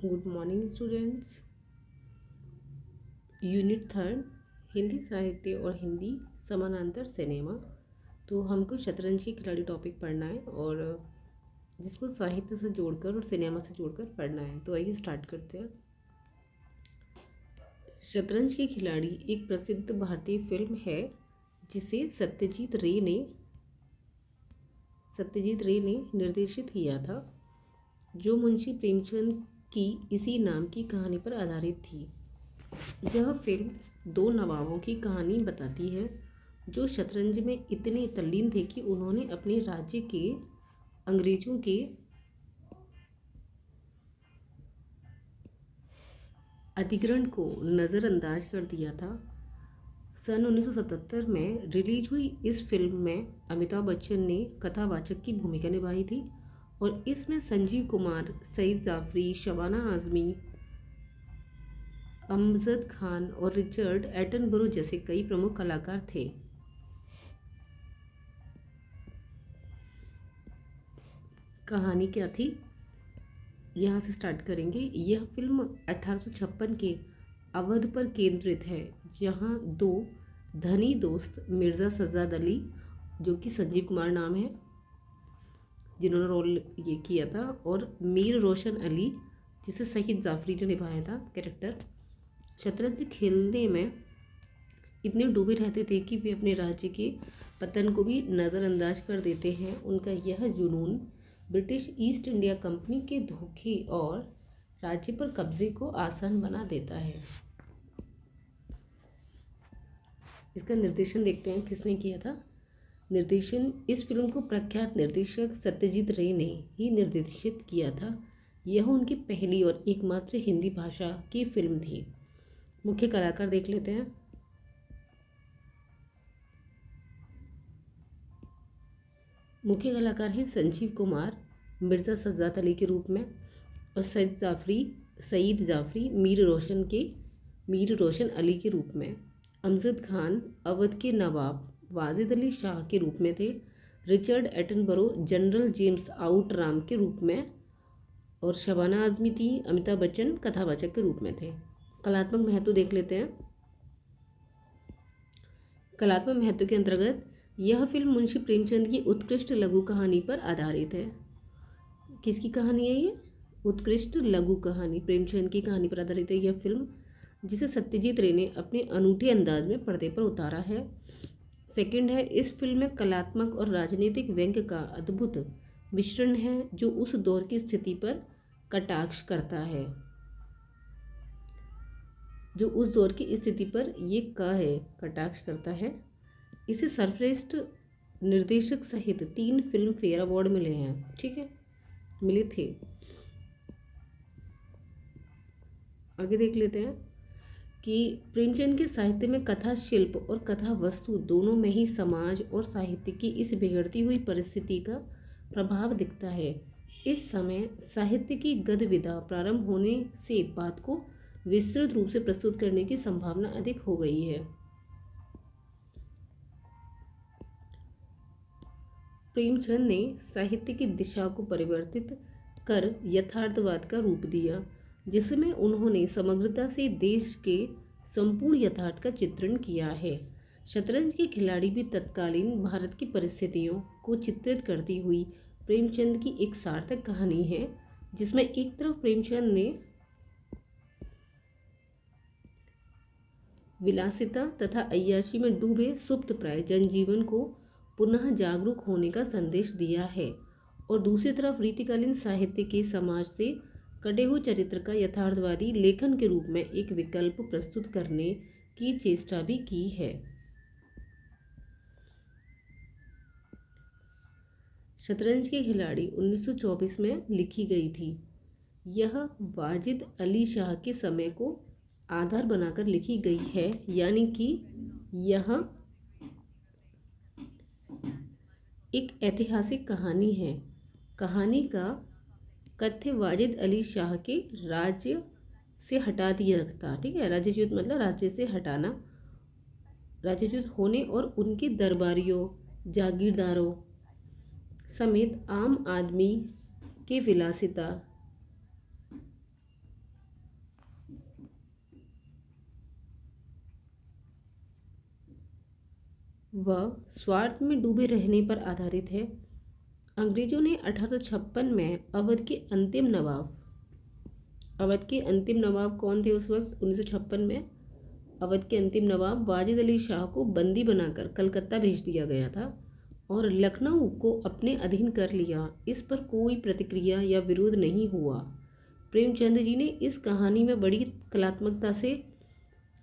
Good morning students. Unit third, Hindi साहित्य और हिंदी समानांतर सिनेमा। तो हमको शतरंज के खिलाड़ी टॉपिक पढ़ना है और जिसको साहित्य से जोड़कर और सिनेमा से जोड़कर पढ़ना है। तो आइए स्टार्ट करते हैं। शतरंज के खिलाड़ी एक प्रसिद्ध भारतीय फिल्म है जिसे सत्यजीत रे ने निर्देशित किया था, जो मुंशी प्रेमचंद की इसी नाम की कहानी पर आधारित थी। यह फिल्म दो नवाबों की कहानी बताती है जो शतरंज में इतने तल्लीन थे कि उन्होंने अपने राज्य के अंग्रेजों के अधिग्रहण को नज़रअंदाज कर दिया था। सन 1977 में रिलीज हुई इस फिल्म में अमिताभ बच्चन ने कथावाचक की भूमिका निभाई थी और इसमें संजीव कुमार, सईद जाफरी, शबाना आज़मी, अमजद खान और रिचर्ड एटनबरो जैसे कई प्रमुख कलाकार थे। कहानी क्या थी, यहाँ से स्टार्ट करेंगे। यह फिल्म 1856 के अवध पर केंद्रित है, जहाँ दो धनी दोस्त मिर्ज़ा सज्जाद अली, जो कि संजीव कुमार नाम है जिन्होंने रोल ये किया था, और मीर रोशन अली, जिसे सईद जाफरी ने निभाया था कैरेक्टर, शतरंज खेलने में इतने डूबे रहते थे कि वे अपने राज्य के पतन को भी नज़रअंदाज कर देते हैं। उनका यह जुनून ब्रिटिश ईस्ट इंडिया कंपनी के धोखे और राज्य पर कब्जे को आसान बना देता है। इसका निर्देशन देखते हैं किसने किया था। निर्देशन इस फिल्म को प्रख्यात निर्देशक सत्यजीत रे ने ही निर्देशित किया था। यह उनकी पहली और एकमात्र हिंदी भाषा की फिल्म थी। मुख्य कलाकार देख लेते हैं। मुख्य कलाकार हैं संजीव कुमार मिर्ज़ा सज्जाद अली के रूप में, और सईद जाफरी मीर रोशन अली के रूप में। अमजद खान अवध के नवाब वाजिद अली शाह के रूप में थे। रिचर्ड एटनबरो जनरल जेम्स आउटराम के रूप में, और शबाना आज़मी थी। अमिताभ बच्चन कथावाचक के रूप में थे। कलात्मक महत्व देख लेते हैं। कलात्मक महत्व के अंतर्गत यह फिल्म मुंशी प्रेमचंद की उत्कृष्ट लघु कहानी पर आधारित है। किसकी कहानी है ये? उत्कृष्ट लघु कहानी, प्रेमचंद की कहानी पर आधारित है यह फिल्म, जिसे सत्यजीत रे ने अपने अनूठे अंदाज में पर्दे पर उतारा है। सेकंड है, इस फिल्म में कलात्मक और राजनीतिक व्यंग्य का अद्भुत मिश्रण है, जो उस दौर की स्थिति पर कटाक्ष करता है। कटाक्ष करता है। इसे सर्वश्रेष्ठ निर्देशक सहित 3 फिल्म फेयर अवार्ड मिले हैं। ठीक है, मिले थे। आगे देख लेते हैं कि प्रेमचंद के साहित्य में कथा शिल्प और कथा वस्तु दोनों में ही समाज और साहित्य की इस बिगड़ती हुई परिस्थिति का प्रभाव दिखता है। इस समय साहित्य की गदविदा प्रारंभ होने से बात को विस्तृत रूप से प्रस्तुत करने की संभावना अधिक हो गई है। प्रेमचंद ने साहित्य की दिशा को परिवर्तित कर यथार्थवाद का रूप दिया, जिसमें उन्होंने समग्रता से देश के संपूर्ण यथार्थ का चित्रण किया है। शतरंज के खिलाड़ी भी तत्कालीन भारत की परिस्थितियों को चित्रित करती हुई प्रेमचंद की एक सार्थक कहानी है, जिसमें एक तरफ प्रेमचंद ने विलासिता तथा अय्याशी में डूबे सुप्तप्राय जनजीवन को पुनः जागरूक होने का संदेश दिया है, और दूसरी तरफ रीतिकालीन साहित्य के समाज से कटे हुए चरित्र का यथार्थवादी लेखन के रूप में एक विकल्प प्रस्तुत करने की चेष्टा भी की है। शतरंज के खिलाड़ी 1924 में लिखी गई थी। यह वाजिद अली शाह के समय को आधार बनाकर लिखी गई है, यानी कि यह एक ऐतिहासिक कहानी है। कहानी का कथ्य वाजिद अली शाह के राज्य से हटा दिया था। ठीक है, राज्यच्युत मतलब राज्य से हटाना, राज्यच्युत होने और उनके दरबारियों, जागीरदारों समेत आम आदमी के विलासिता वह स्वार्थ में डूबे रहने पर आधारित है। अंग्रेजों ने 1856 में अवध के अंतिम नवाब कौन थे उस वक्त 1956 में? अवध के अंतिम नवाब वाजिद अली शाह को बंदी बनाकर कलकत्ता भेज दिया गया था और लखनऊ को अपने अधीन कर लिया। इस पर कोई प्रतिक्रिया या विरोध नहीं हुआ। प्रेमचंद जी ने इस कहानी में बड़ी कलात्मकता से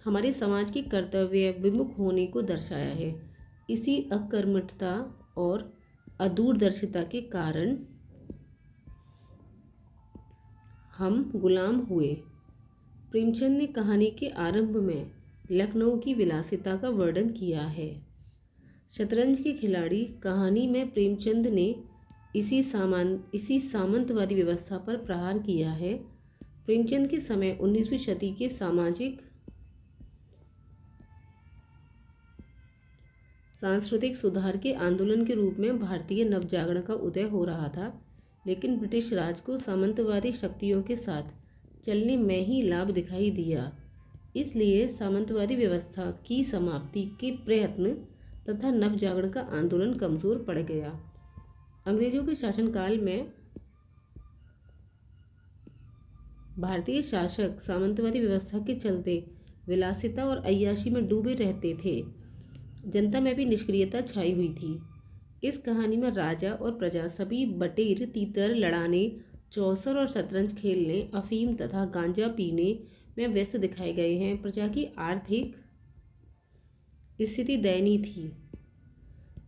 हमारे समाज के कर्तव्य विमुख होने को दर्शाया है। इसी अकर्मठता और अदूरदर्शिता के कारण हम गुलाम हुए। प्रेमचंद ने कहानी के आरंभ में लखनऊ की विलासिता का वर्णन किया है। शतरंज के खिलाड़ी कहानी में प्रेमचंद ने इसी सामंतवादी व्यवस्था पर प्रहार किया है। प्रेमचंद के समय 19वीं शती के सामाजिक सांस्कृतिक सुधार के आंदोलन के रूप में भारतीय नवजागरण का उदय हो रहा था, लेकिन ब्रिटिश राज को सामंतवादी शक्तियों के साथ चलने में ही लाभ दिखाई दिया। इसलिए सामंतवादी व्यवस्था की समाप्ति के प्रयत्न तथा नवजागरण का आंदोलन कमजोर पड़ गया। अंग्रेजों के शासनकाल में भारतीय शासक सामंतवादी व्यवस्था के चलते विलासिता और अय्याशी में डूबे रहते थे। जनता में भी निष्क्रियता छाई हुई थी। इस कहानी में राजा और प्रजा सभी बटेर तीतर लड़ाने, चौसर और शतरंज खेलने, अफीम तथा गांजा पीने में व्यस्त दिखाए गए हैं। प्रजा की आर्थिक स्थिति दयनीय थी।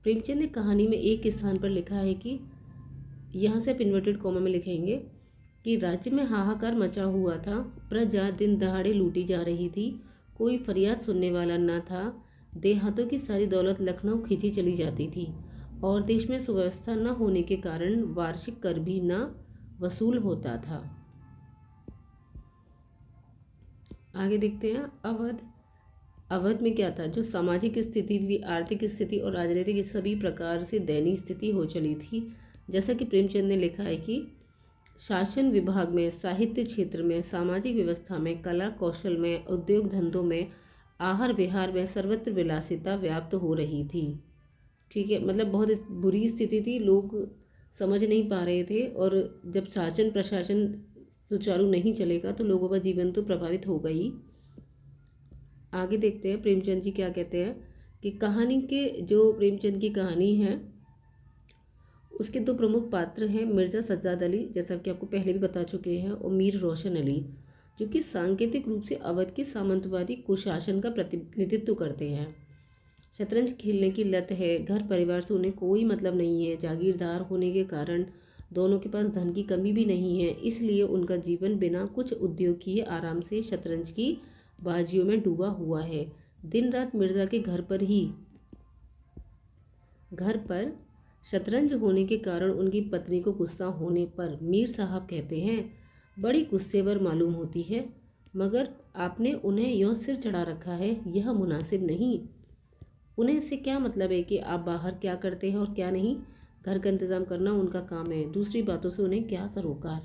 प्रेमचंद ने कहानी में एक स्थान पर लिखा है कि यहाँ से आप इन्वर्टेड कॉमा में लिखेंगे कि राज्य में हाहाकार मचा हुआ था। प्रजा दिन दहाड़े लूटी जा रही थी। कोई फरियाद सुनने वाला न था। देहातों की सारी दौलत लखनऊ खींची चली जाती थी और देश में सुव्यवस्था न होने के कारण वार्षिक कर भी न वसूल होता था। आगे देखते हैं अवध में क्या था। जो सामाजिक स्थिति थी, आर्थिक स्थिति और राजनीतिक सभी प्रकार से दयनीय स्थिति हो चली थी। जैसा कि प्रेमचंद ने लिखा है कि शासन विभाग में, साहित्य क्षेत्र में, सामाजिक व्यवस्था में, कला कौशल में, उद्योग धंधों में, आहार विहार में सर्वत्र विलासिता व्याप्त हो रही थी। ठीक है, मतलब बहुत बुरी स्थिति थी। लोग समझ नहीं पा रहे थे और जब शासन प्रशासन सुचारू नहीं चलेगा तो लोगों का जीवन तो प्रभावित होगा ही। आगे देखते हैं प्रेमचंद जी क्या कहते हैं कि कहानी के जो प्रेमचंद की कहानी है उसके दो प्रमुख पात्र हैं, मिर्ज़ा सज्जाद अली, जैसा कि आपको पहले भी बता चुके हैं, और मीर रोशन अली, जो कि सांकेतिक रूप से अवध के सामंतवादी कुशासन का प्रतिनिधित्व करते हैं। शतरंज खेलने की लत है, घर परिवार से उन्हें कोई मतलब नहीं है, जागीरदार होने के कारण दोनों के पास धन की कमी भी नहीं है, इसलिए उनका जीवन बिना कुछ उद्योग किए आराम से शतरंज की बाजियों में डूबा हुआ है। दिन रात मिर्ज़ा के घर पर शतरंज होने के कारण उनकी पत्नी को गुस्सा होने पर मीर साहब कहते हैं, बड़ी गुस्सेवर मालूम होती है, मगर आपने उन्हें यूँ सिर चढ़ा रखा है, यह मुनासिब नहीं। उन्हें इससे क्या मतलब है कि आप बाहर क्या करते हैं और क्या नहीं। घर का इंतज़ाम करना उनका काम है, दूसरी बातों से उन्हें क्या सरोकार।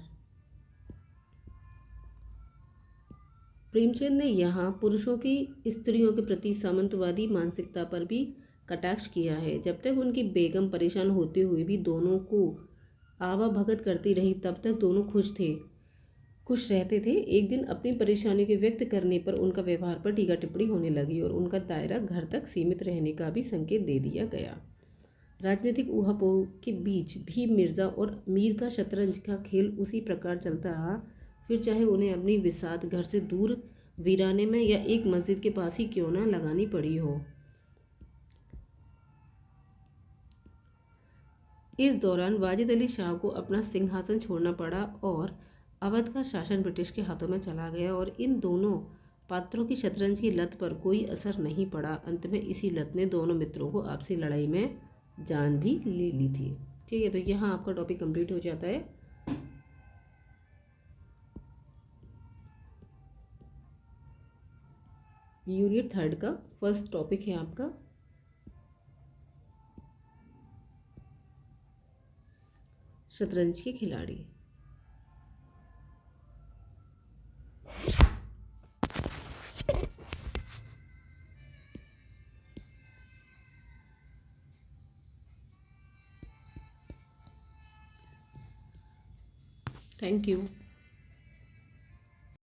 प्रेमचंद ने यहाँ पुरुषों की स्त्रियों के प्रति सामंतवादी मानसिकता पर भी कटाक्ष किया है। जब तक उनकी बेगम परेशान होते हुए भी दोनों को आवा भगत करती रही, तब तक दोनों खुश रहते थे। एक दिन अपनी परेशानी को व्यक्त करने पर उनका व्यवहार पर टीका टिप्पणी होने लगी और उनका दायरा घर तक सीमित रहने का भी संकेत दे दिया गया। राजनीतिक ऊहापोह के बीच भी मिर्ज़ा और मीर का शतरंज का खेल उसी प्रकार चलता रहा, फिर चाहे उन्हें अपनी बिसात घर से दूर वीराने में या एक मस्जिद के पास ही क्यों न लगानी पड़ी हो। इस दौरान वाजिद अली शाह को अपना सिंहासन छोड़ना पड़ा और अवध का शासन ब्रिटिश के हाथों में चला गया और इन दोनों पात्रों की शतरंज की लत पर कोई असर नहीं पड़ा। अंत में इसी लत ने दोनों मित्रों को आपसी लड़ाई में जान भी ले ली थी। ठीक है, तो यहाँ आपका टॉपिक कंप्लीट हो जाता है। यूनिट 3 का फर्स्ट टॉपिक है आपका शतरंज के खिलाड़ी। Thank you.